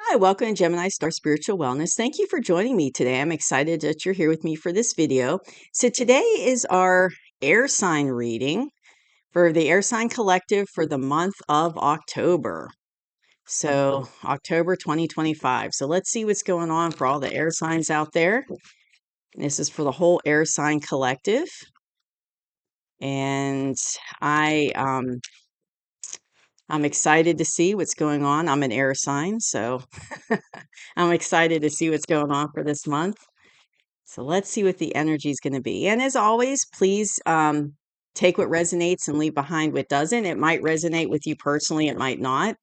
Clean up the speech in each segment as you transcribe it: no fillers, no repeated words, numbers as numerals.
Hi, welcome to Gemini Star Spiritual Wellness. Thank you for joining me today. I'm excited that you're here with me for this video. So today is our air sign reading for the air sign collective for the month of October. So October 2025. So let's see what's going on for all the air signs out there. This is for the whole air sign collective. And I'm excited to see what's going on. I'm an air sign, so I'm excited to see what's going on for this month. So let's see what the energy is going to be. And as always, please take what resonates and leave behind what doesn't. It might resonate with you personally, it might not.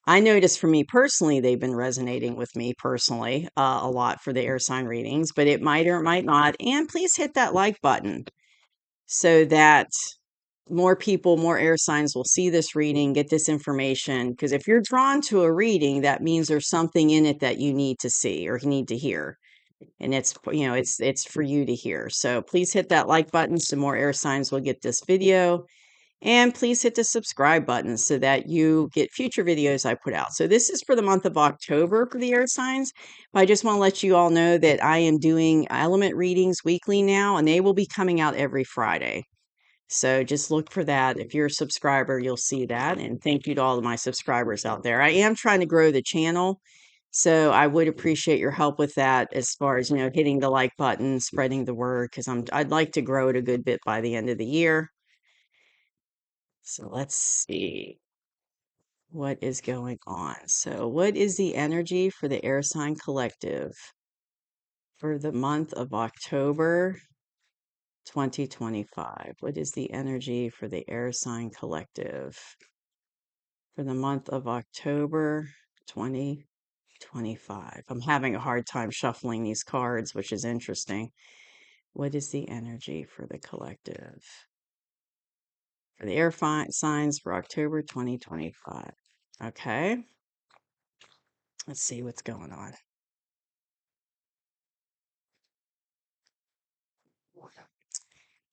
I noticed for me personally, they've been resonating with me personally a lot for the air sign readings, but it might or it might not. And please hit that like button so that more people, more air signs will see this reading, get this information. Because if you're drawn to a reading, that means there's something in it that you need to see or need to hear. And it's, it's for you to hear. So please hit that like button so more air signs will get this video. And please hit the subscribe button so that you get future videos I put out. So this is for the month of October for the air signs. But I just want to let you all know that I am doing element readings weekly now, and they will be coming out every Friday. So just look for that. If you're a subscriber, you'll see that. And thank you to all of my subscribers out there. I am trying to grow the channel. So I would appreciate your help with that as far as, hitting the like button, spreading the word, because I'd like to grow it a good bit by the end of the year. So let's see what is going on. So what is the energy for the air sign collective for the month of October 2025? What is the energy for the air sign collective for the month of October 2025? I'm having a hard time shuffling these cards, which is interesting. What is the energy for the collective for the air signs for October 2025? Okay, let's see what's going on.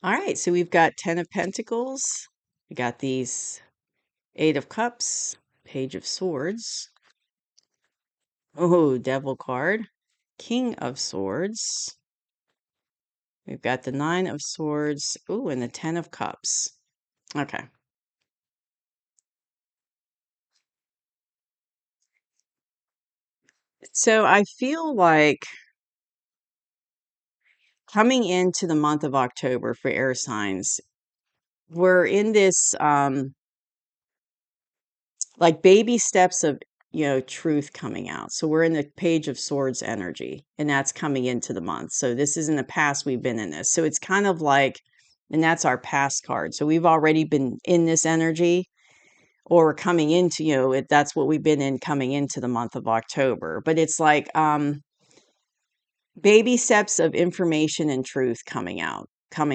All right, so we've got 10 of Pentacles. We got these 8 of Cups, Page of Swords. Oh, Devil card. King of Swords. We've got the 9 of Swords. Ooh, and the 10 of Cups. Okay. So I feel like coming into the month of October for air signs, we're in this like baby steps of truth coming out. So we're in the Page of Swords energy, and that's coming into the month. So this is in the past, we've been in this. So it's kind of like, and that's our past card. So we've already been in this energy, or coming into, that's what we've been in coming into the month of October. But it's like baby steps of information and truth coming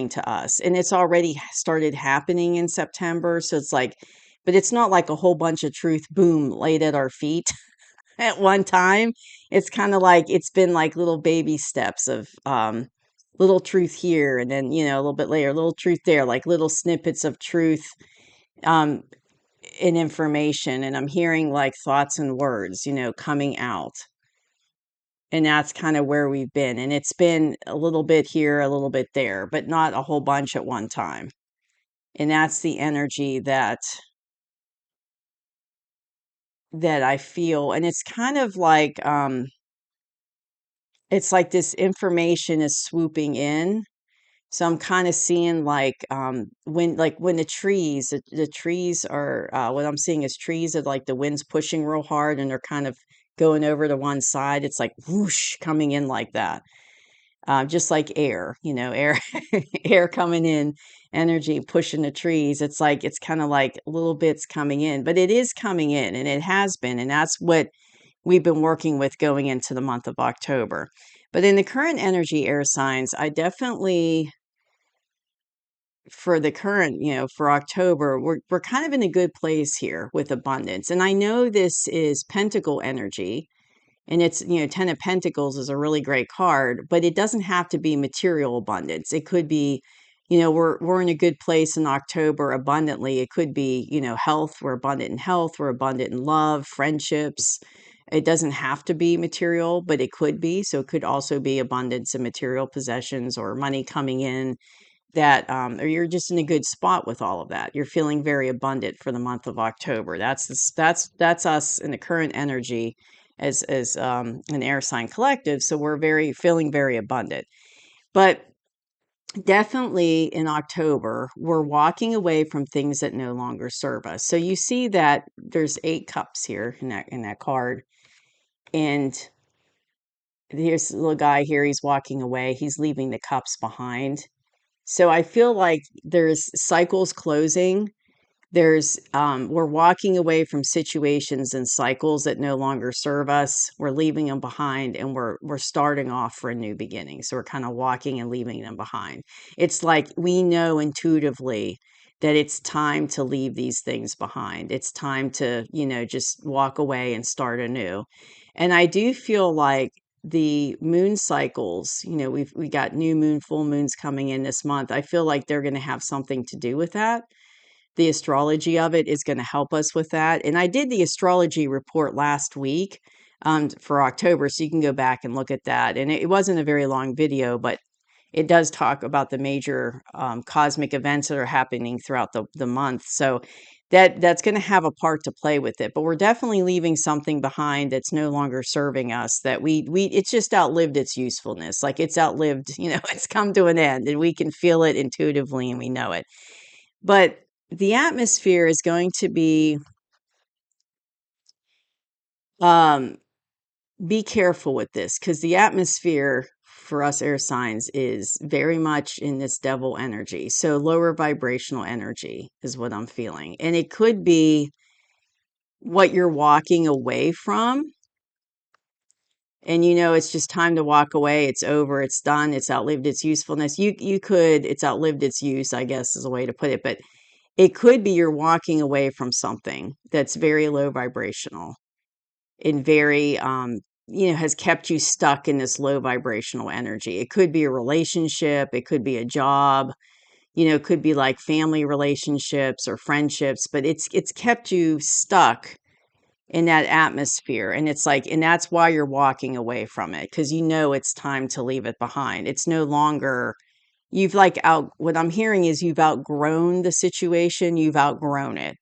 to us. And it's already started happening in September. So it's like, but it's not like a whole bunch of truth, boom, laid at our feet at one time. It's kind of like, it's been like little baby steps of little truth here. And then, a little bit later, little truth there, like little snippets of truth um, in information. And I'm hearing like thoughts and words, coming out. And that's kind of where we've been. And it's been a little bit here, a little bit there, but not a whole bunch at one time. And that's the energy that I feel. And it's kind of like it's like this information is swooping in. So I'm kind of seeing like when the trees are what I'm seeing is trees that like the wind's pushing real hard and they're kind of going over to one side. It's like whoosh coming in like that. Just like air, air, air coming in, energy pushing the trees. It's like, it's kind of like little bits coming in, but it is coming in and it has been. And that's what we've been working with going into the month of October. But in the current energy air signs, I definitely, for the current, for October, we're kind of in a good place here with abundance. And I know this is Pentacle energy. And it's, 10 of Pentacles is a really great card, but it doesn't have to be material abundance. It could be, we're in a good place in October abundantly. It could be, health. We're abundant in health. We're abundant in love, friendships. It doesn't have to be material, but it could be. So it could also be abundance of material possessions or money coming in that, or you're just in a good spot with all of that. You're feeling very abundant for the month of October. That's us in the current energy as an air sign collective. So we're feeling very abundant. But definitely in October, we're walking away from things that no longer serve us. So you see that there's 8 cups here in that card. And here's a little guy here. He's walking away. He's leaving the cups behind. So I feel like there's cycles closing. We're walking away from situations and cycles that no longer serve us. We're leaving them behind, and we're starting off for a new beginning. So we're kind of walking and leaving them behind. It's like we know intuitively that it's time to leave these things behind. It's time to, just walk away and start anew. And I do feel like the moon cycles, we got new moon, full moons coming in this month. I feel like they're going to have something to do with that. The astrology of it is going to help us with that. And I did the astrology report last week for October, so you can go back and look at that. And it wasn't a very long video, but it does talk about the major cosmic events that are happening throughout the month. So that's going to have a part to play with it. But we're definitely leaving something behind that's no longer serving us, that it's just outlived its usefulness. Like it's outlived, it's come to an end, and we can feel it intuitively and we know it. But the atmosphere is going to be careful with this, because the atmosphere for us air signs is very much in this devil energy. So lower vibrational energy is what I'm feeling. And it could be what you're walking away from. And it's just time to walk away. It's over. It's done. It's outlived its usefulness. It's outlived its use, I guess is a way to put it. But it could be you're walking away from something that's very low vibrational and very, has kept you stuck in this low vibrational energy. It could be a relationship. It could be a job. It could be like family relationships or friendships, but it's kept you stuck in that atmosphere. And it's like, and that's why you're walking away from it, because it's time to leave it behind. It's no longer, what I'm hearing is you've outgrown the situation, you've outgrown it,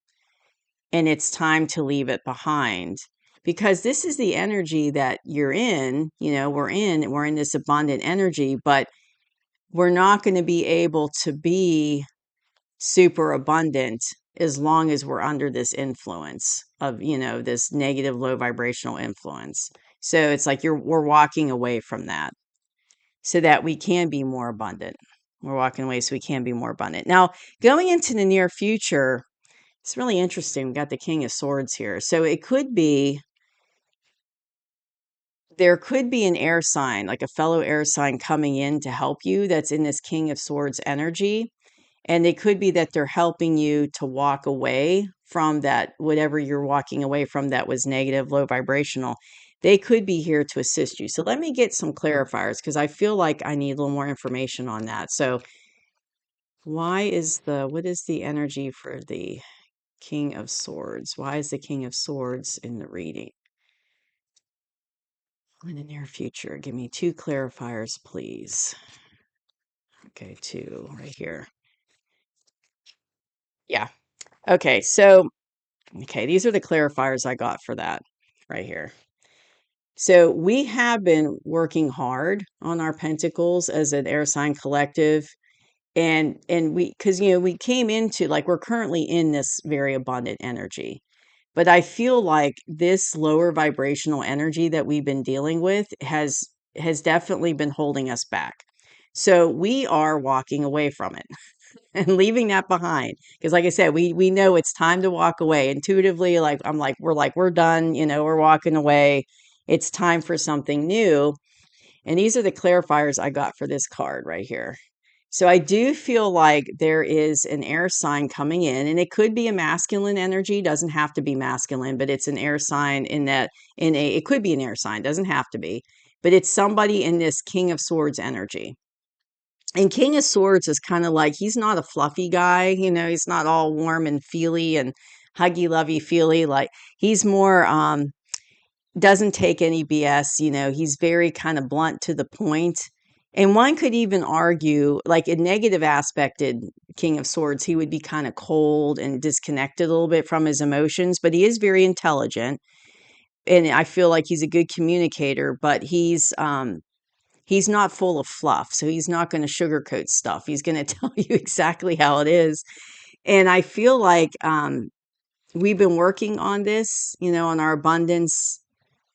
and it's time to leave it behind. Because this is the energy that you're in, we're in this abundant energy, but we're not going to be able to be super abundant as long as we're under this influence of, this negative low vibrational influence. So it's like we're walking away from that so that we can be more abundant. We're walking away so we can be more abundant. Now, going into the near future, it's really interesting. We got the King of Swords here. So there could be an air sign, like a fellow air sign coming in to help you that's in this King of Swords energy. And it could be that they're helping you to walk away from that, whatever you're walking away from that was negative, low vibrational. They could be here to assist you. So let me get some clarifiers, because I feel like I need a little more information on that. So what is the energy for the King of Swords? Why is the King of Swords in the reading? In the near future, give me 2 clarifiers, please. Okay, 2 right here. Yeah. Okay, so, these are the clarifiers I got for that right here. So we have been working hard on our pentacles as an air sign collective. And because, we came into, like, we're currently in this very abundant energy. But I feel like this lower vibrational energy that we've been dealing with has definitely been holding us back. So we are walking away from it and leaving that behind. Because like I said, we know it's time to walk away. Intuitively, we're done, we're walking away. It's time for something new. And these are the clarifiers I got for this card right here. So I do feel like there is an air sign coming in, and it could be a masculine energy, doesn't have to be masculine, but it's an air sign it could be an air sign, doesn't have to be, but it's somebody in this King of Swords energy. And King of Swords is kind of like, he's not a fluffy guy, he's not all warm and feely and huggy lovey feely. Like he's more, doesn't take any BS, he's very kind of blunt to the point. And one could even argue, like a negative aspected King of Swords, he would be kind of cold and disconnected a little bit from his emotions, but he is very intelligent. And I feel like he's a good communicator, but he's not full of fluff. So he's not going to sugarcoat stuff. He's going to tell you exactly how it is. And I feel like we've been working on this, on our abundance,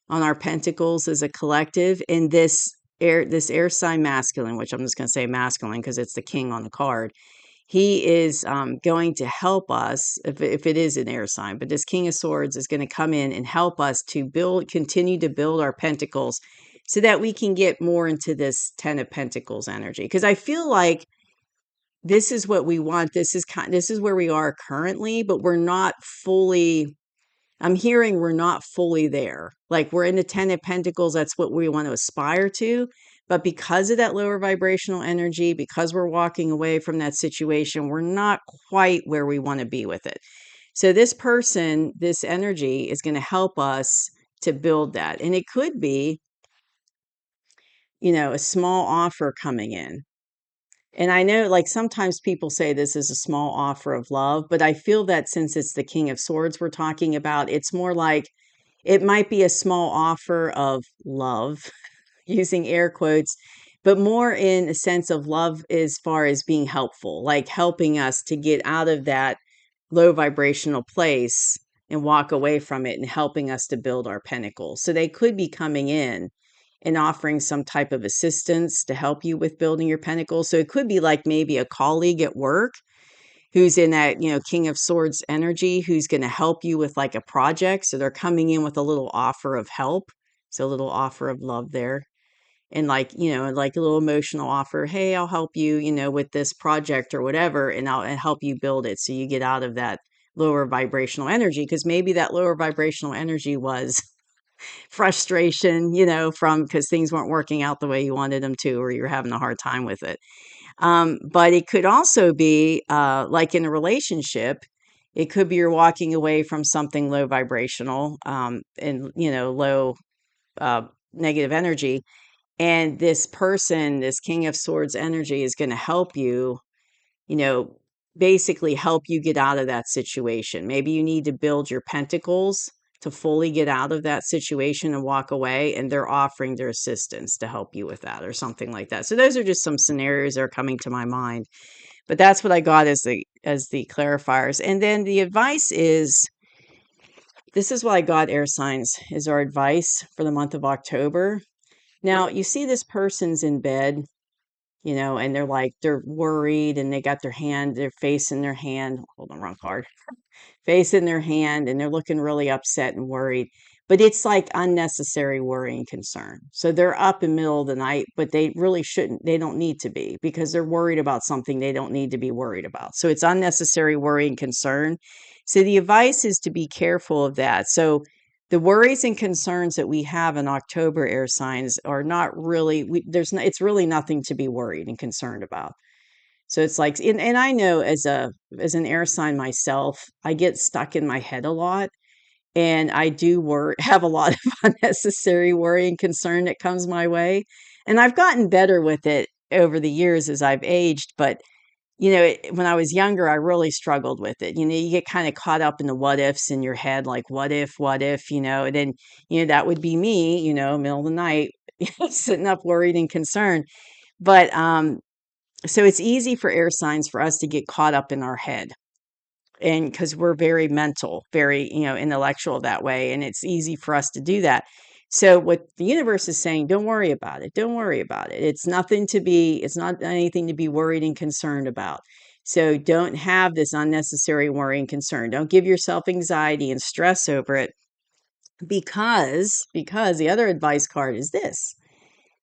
on our pentacles as a collective, and this air sign masculine, which I'm just going to say masculine because it's the king on the card. He is going to help us if it is an air sign, but this King of Swords is going to come in and help us to continue to build our pentacles so that we can get more into this Ten of Pentacles energy. Because I feel like this is what we want. This is where we are currently, but we're not fully. I'm hearing we're not fully there. Like we're in the Ten of Pentacles. That's what we want to aspire to. But because of that lower vibrational energy, because we're walking away from that situation, we're not quite where we want to be with it. So this person, this energy is going to help us to build that. And it could be, a small offer coming in. And I know like sometimes people say this is a small offer of love, but I feel that since it's the King of Swords we're talking about, it's more like it might be a small offer of love, using air quotes, but more in a sense of love as far as being helpful, like helping us to get out of that low vibrational place and walk away from it and helping us to build our pentacles. So they could be coming in and offering some type of assistance to help you with building your pentacles. So it could be like maybe a colleague at work who's in that, King of Swords energy, who's going to help you with like a project. So they're coming in with a little offer of help. So a little offer of love there. And like, like a little emotional offer. Hey, I'll help you, with this project or whatever, and I'll help you build it. So you get out of that lower vibrational energy, because maybe that lower vibrational energy was frustration, from because things weren't working out the way you wanted them to, or you're having a hard time with it. But it could also be like in a relationship, it could be you're walking away from something low vibrational and, low negative energy. And this person, this King of Swords energy is going to help you, you know, basically help you get out of that situation. Maybe you need to build your pentacles to fully get out of that situation and walk away, and they're offering their assistance to help you with that or something like that. So those are just some scenarios that are coming to my mind. But that's what I got as the clarifiers. And then the advice is, this is what I got, air signs, is our advice for the month of October. Now, you see this person's in bed, and they're worried and they got their face in their hand. Hold on, wrong card. Face in their hand, and they're looking really upset and worried. But it's like unnecessary worry and concern. So they're up in the middle of the night, but they really shouldn't, they don't need to be, because they're worried about something they don't need to be worried about. So it's unnecessary worry and concern. So the advice is to be careful of that. So the worries and concerns that we have in October, air signs, are not really, it's really nothing to be worried and concerned about. So it's like, and I know as an air sign myself, I get stuck in my head a lot, and I do have a lot of unnecessary worry and concern that comes my way. And I've gotten better with it over the years as I've aged, but when I was younger, I really struggled with it. You get kind of caught up in the what ifs in your head, like what if, and then, that would be me, middle of the night, sitting up worried and concerned. But so it's easy for air signs for us to get caught up in our head, and because we're very mental, very, intellectual that way, and it's easy for us to do that. So what the universe is saying, don't worry about it. Don't worry about it. It's not anything to be worried and concerned about. So don't have this unnecessary worry and concern. Don't give yourself anxiety and stress over it, because the other advice card is this.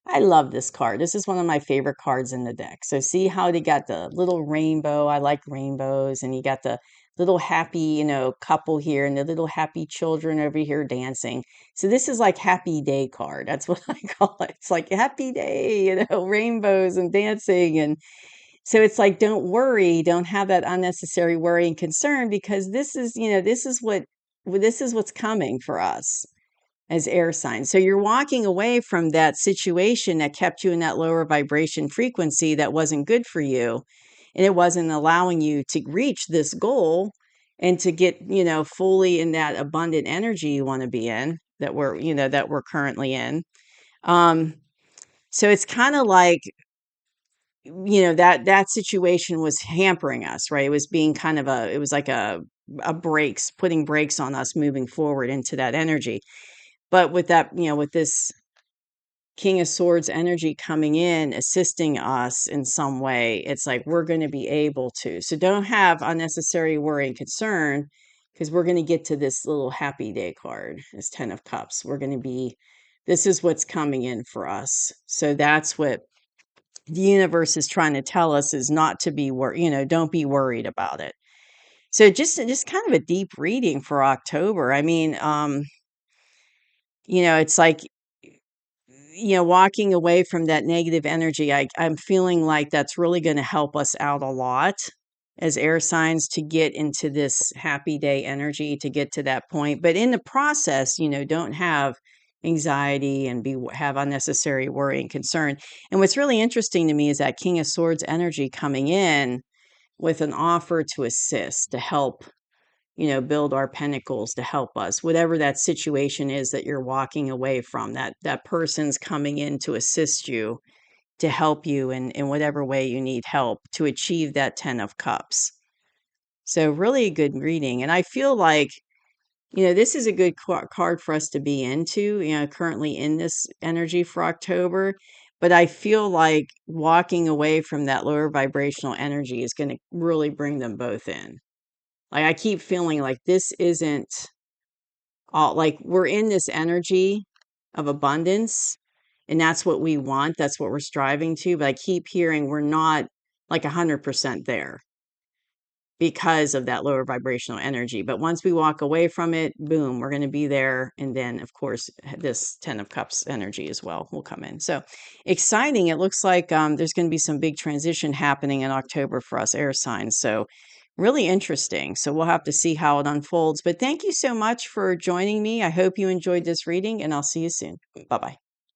I love this card. This is one of my favorite cards in the deck. So see how they got the little rainbow. I like rainbows. And you got the little happy, couple here, and the little happy children over here dancing. So this is like happy day card. That's what I call it. It's like happy day, rainbows and dancing. And so it's like, don't worry, don't have that unnecessary worry and concern, because this is what's coming for us. as air signs. So you're walking away from that situation that kept you in that lower vibration frequency that wasn't good for you. And it wasn't allowing you to reach this goal and to get, fully in that abundant energy you want to be in, that we're currently in. So it's kind of like, that situation was hampering us, right? It was being kind of it was like a brakes, putting brakes on us moving forward into that energy. But with that, with this King of Swords energy coming in, assisting us in some way, it's like we're going to be able to. So don't have unnecessary worry and concern, because we're going to get to this little happy day card, this 10 of Cups. This is what's coming in for us. So that's what the universe is trying to tell us, is not to be worried, don't be worried about it. So just kind of a deep reading for October. I mean, it's like, walking away from that negative energy, I'm feeling like that's really going to help us out a lot as air signs to get into this happy day energy, to get to that point. But in the process, don't have anxiety and have unnecessary worry and concern. And what's really interesting to me is that King of Swords energy coming in with an offer to assist, to help, build our pentacles, to help us, whatever that situation is that you're walking away from, that person's coming in to assist you, to help you in whatever way you need help to achieve that 10 of Cups. So really a good reading. And I feel like, this is a good card for us to be into, currently in this energy for October. But I feel like walking away from that lower vibrational energy is going to really bring them both in. Like, I keep feeling like this isn't all, like, we're in this energy of abundance, and that's what we want. That's what we're striving to. But I keep hearing we're not like 100% there because of that lower vibrational energy. But once we walk away from it, boom, we're going to be there. And then, of course, this 10 of Cups energy as well will come in. So exciting. It looks like there's going to be some big transition happening in October for us air signs. So really interesting. So we'll have to see how it unfolds. But thank you so much for joining me. I hope you enjoyed this reading, and I'll see you soon. Bye-bye.